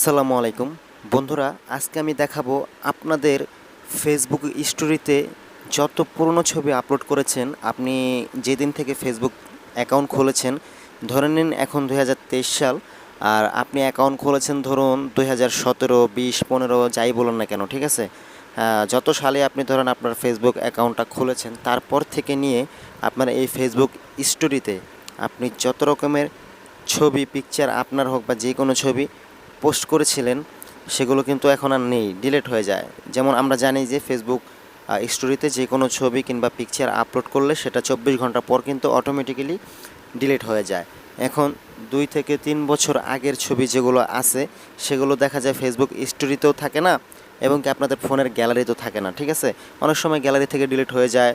আসসালামু আলাইকুম বন্ধুরা, আজকে আমি দেখাবো আপনাদের ফেসবুক স্টোরিতে যত পুরনো ছবি আপলোড করেছেন। আপনি যেদিন থেকে ফেসবুক অ্যাকাউন্ট খুলেছেন, ধরে নিন এখন 2023 সাল, আর আপনি অ্যাকাউন্ট খুলেছেন ধরুন 2017, 20, 15 যাই বলুন না কেন, ঠিক আছে। যত সালে আপনি ধরেন আপনার ফেসবুক অ্যাকাউন্টটা খুলেছেন, তারপর থেকে নিয়ে আপনার এই ফেসবুক স্টোরিতে আপনি যত রকমের ছবি, পিকচার আপনার হোক বা যে কোনো ছবি পোস্ট করেছিলেন, সেগুলো কিন্তু এখন আর নেই, ডিলিট হয়ে যায়। যেমন আমরা জানি যে ফেসবুক স্টোরিতে যে কোনো ছবি কিংবা পিকচার আপলোড করলে সেটা 24 ঘন্টা পর কিন্তু অটোমেটিক্যালি ডিলিট হয়ে যায়। এখন 2 থেকে 3 বছর আগের ছবি যেগুলো আছে, সেগুলো দেখা যায় ফেসবুক স্টোরিতেও থাকে না এবং কি আপনাদের ফোনের গ্যালারিতেও থাকে না, ঠিক আছে। অনেক সময় গ্যালারি থেকে ডিলিট হয়ে যায়,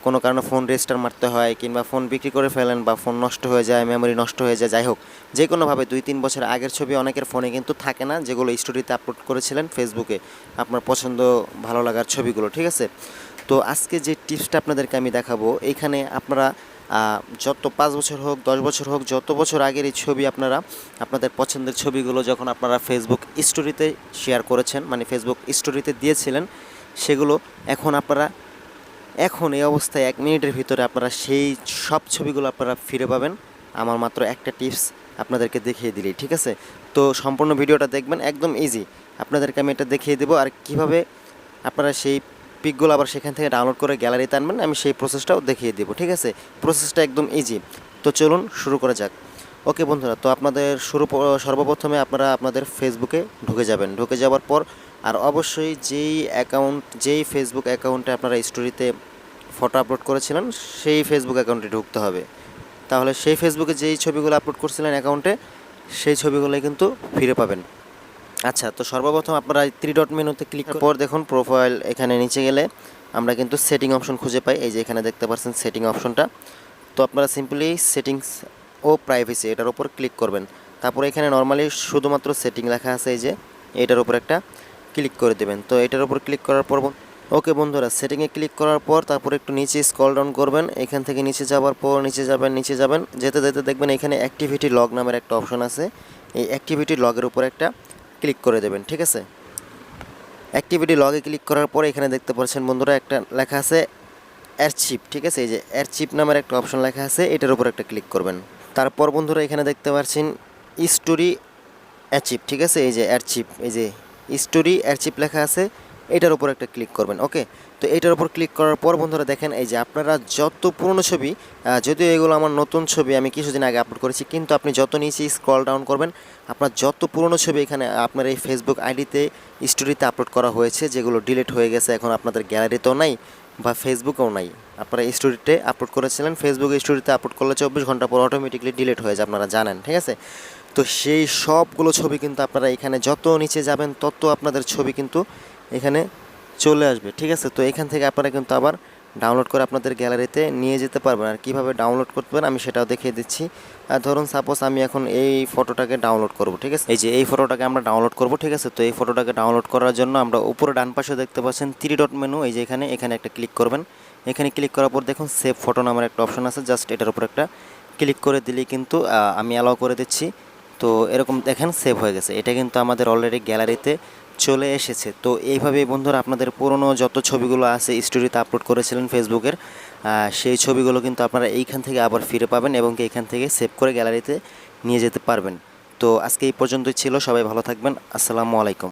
কোনো কারণে ফোন রেজিস্টার মারতে হয়, কিংবা ফোন বিক্রি করে ফেলেন, বা ফোন নষ্ট হয়ে যায়, মেমোরি নষ্ট হয়ে যায়, যাই হোক যে কোনোভাবে 2-3 বছর আগের ছবি অনেকের ফোনে কিন্তু থাকে না, যেগুলো স্টোরিতে আপলোড করেছিলেন ফেসবুকে আপনার পছন্দ ভালো লাগার ছবিগুলো, ঠিক আছে। তো আজকে যে টিপসটা আপনাদেরকে আমি দেখাবো, এইখানে আপনারা যত 5 বছর হোক, 10 বছর হোক, যত বছর আগের এই ছবি আপনারা আপনাদের পছন্দের ছবিগুলো যখন আপনারা ফেসবুক স্টোরিতে শেয়ার করেছেন, মানে ফেসবুক স্টোরিতে দিয়েছিলেন, সেগুলো এখন এই অবস্থায় 1 মিনিটের ভিতরে আপনারা সেই সব ছবিগুলো আপনারা ফিরে পাবেন আমার মাত্র একটা টিপস আপনাদেরকে দেখিয়ে দিলেই, ঠিক আছে। তো সম্পূর্ণ ভিডিওটা দেখবেন, একদম ইজি। আপনাদেরকে আমি এটা দেখিয়ে দেবো, আর কিভাবে আপনারা সেই পিকগুলো আবার সেখান থেকে ডাউনলোড করে গ্যালারিতে আনবেন, আমি সেই প্রসেসটাও দেখিয়ে দেবো, ঠিক আছে। প্রসেসটা একদম ইজি। তো চলুন শুরু করা যাক। ওকে বন্ধুরা, তো আপনাদের সর্বপ্রথমে আপনারা আপনাদের ফেসবুকে ঢুকে যাবেন। ঢুকে যাওয়ার পর আর অবশ্যই যেই ফেসবুক অ্যাকাউন্টে আপনারা স্টোরিতে ফটো আপলোড করেছিলেন, সেই ফেসবুক অ্যাকাউন্টে ঢুকতে হবে। তাহলে সেই ফেসবুকে যেই ছবিগুলো আপলোড করছিলেন অ্যাকাউন্টে, সেই ছবিগুলোই কিন্তু ফিরে পাবেন। আচ্ছা, তো সর্বপ্রথম আপনারা 3 ডট মেনুতে ক্লিক করার পর দেখুন প্রোফাইল, এখানে নিচে গেলে আমরা কিন্তু সেটিং অপশন খুঁজে পাই। এই যে এখানে দেখতে পাচ্ছেন সেটিং অপশনটা। তো আপনারা সিম্পলি সেটিংস ও প্রাইভেসি এটার উপর ক্লিক করবেন। তারপরে এখানে নর্মালি শুধুমাত্র সেটিং লেখা আছে, এই যে এটার উপর একটা ক্লিক করে দেবেন। তো এটার উপর ক্লিক করার পর ওকে বন্ধুরা, সেটিংয়ে ক্লিক করার পর তারপর একটু নিচে স্ক্রল ডাউন করবেন। এখান থেকে নিচে যাওয়ার পর নিচে যাবেন, যেতে যেতে দেখবেন এখানে অ্যাক্টিভিটি লগ নামের একটা অপশন আছে। এই অ্যাক্টিভিটি লগের উপর একটা ক্লিক করে দেবেন, ঠিক আছে। অ্যাক্টিভিটি লগে ক্লিক করার পরে এখানে দেখতে পাচ্ছেন বন্ধুরা একটা লেখা আছে অ্যারচিভ, ঠিক আছে। এই যে অ্যারচিভ নামের একটা অপশন লেখা আছে, এটার উপর একটা ক্লিক করবেন। তারপর বন্ধুরা এখানে দেখতে পাচ্ছেন স্টোরি অ্যাচিভ, ঠিক আছে। এই যে অ্যারচিভ, এই যে স্টোরি অ্যারচিভ লেখা আছে, এটার উপর একটা ক্লিক করবেন। ওকে, তো এটার উপর ক্লিক করার পর বন্ধুরা দেখেন এই যে আপনারা যত পুরনো ছবি, যদিও এগুলো আমার নতুন ছবি, আমি কিছুদিন আগে আপলোড করেছি, কিন্তু আপনি যত নিচে স্ক্রল ডাউন করবেন, আপনার যত পুরনো ছবি এখানে আপনার এই ফেসবুক আইডিতে স্টোরিতে আপলোড করা হয়েছে, যেগুলো ডিলিট হয়ে গেছে, এখন আপনাদের গ্যালারিতেও নাই বা ফেসবুকেও নাই, আপনারা স্টোরিতে আপলোড করেছিলেন, ফেসবুক স্টোরিতে আপলোড করলে 24 ঘন্টা পর অটোমেটিকলি ডিলিট হয়ে যায়, আপনারা জানেন, ঠিক আছে। তো সেই সবগুলো ছবি কিন্তু আপনারা এখানে যত নিচে যাবেন তত আপনাদের ছবি কিন্তু এখানে চলে আসবে, ঠিক আছে। তো এখান থেকে আপনারা কিন্তু আবার ডাউনলোড করে আপনাদের গ্যালারিতে নিয়ে যেতে পারবেন। আর কীভাবে ডাউনলোড করবেন আমি সেটাও দেখিয়ে দিচ্ছি। আর ধরুন সাপোজ আমি এখন এই ফটোটাকে ডাউনলোড করব, ঠিক আছে। এই যে এই ফটোটাকে আমরা ডাউনলোড করব, ঠিক আছে। তো এই ফটোটাকে ডাউনলোড করার জন্য আমরা উপরে ডান পাশে দেখতে পাচ্ছেন 3 ডট মেনু, এই যে এখানে একটা ক্লিক করবেন। এখানে ক্লিক করার পর দেখুন সেভ ফটো নামের একটা অপশন আছে, জাস্ট এটার উপর একটা ক্লিক করে দিলেই কিন্তু আমি অ্যালাউ করে দিচ্ছি। তো এরকম দেখেন সেভ হয়ে গেছে, এটা কিন্তু আমাদের অলরেডি গ্যালারিতে চলে এসেছে। তো এইভাবেই বন্ধুরা আপনাদের পুরনো যত ছবিগুলো আছে স্টোরিতে আপলোড করেছিলেন ফেসবুকের, সেই ছবিগুলো কিন্তু আপনারা এইখান থেকে আবার ফিরে পাবেন এবং এইখান থেকে সেভ করে গ্যালারিতে নিয়ে যেতে পারবেন। তো আজকে এই পর্যন্তই ছিল, সবাই ভালো থাকবেন, আসসালামু আলাইকুম।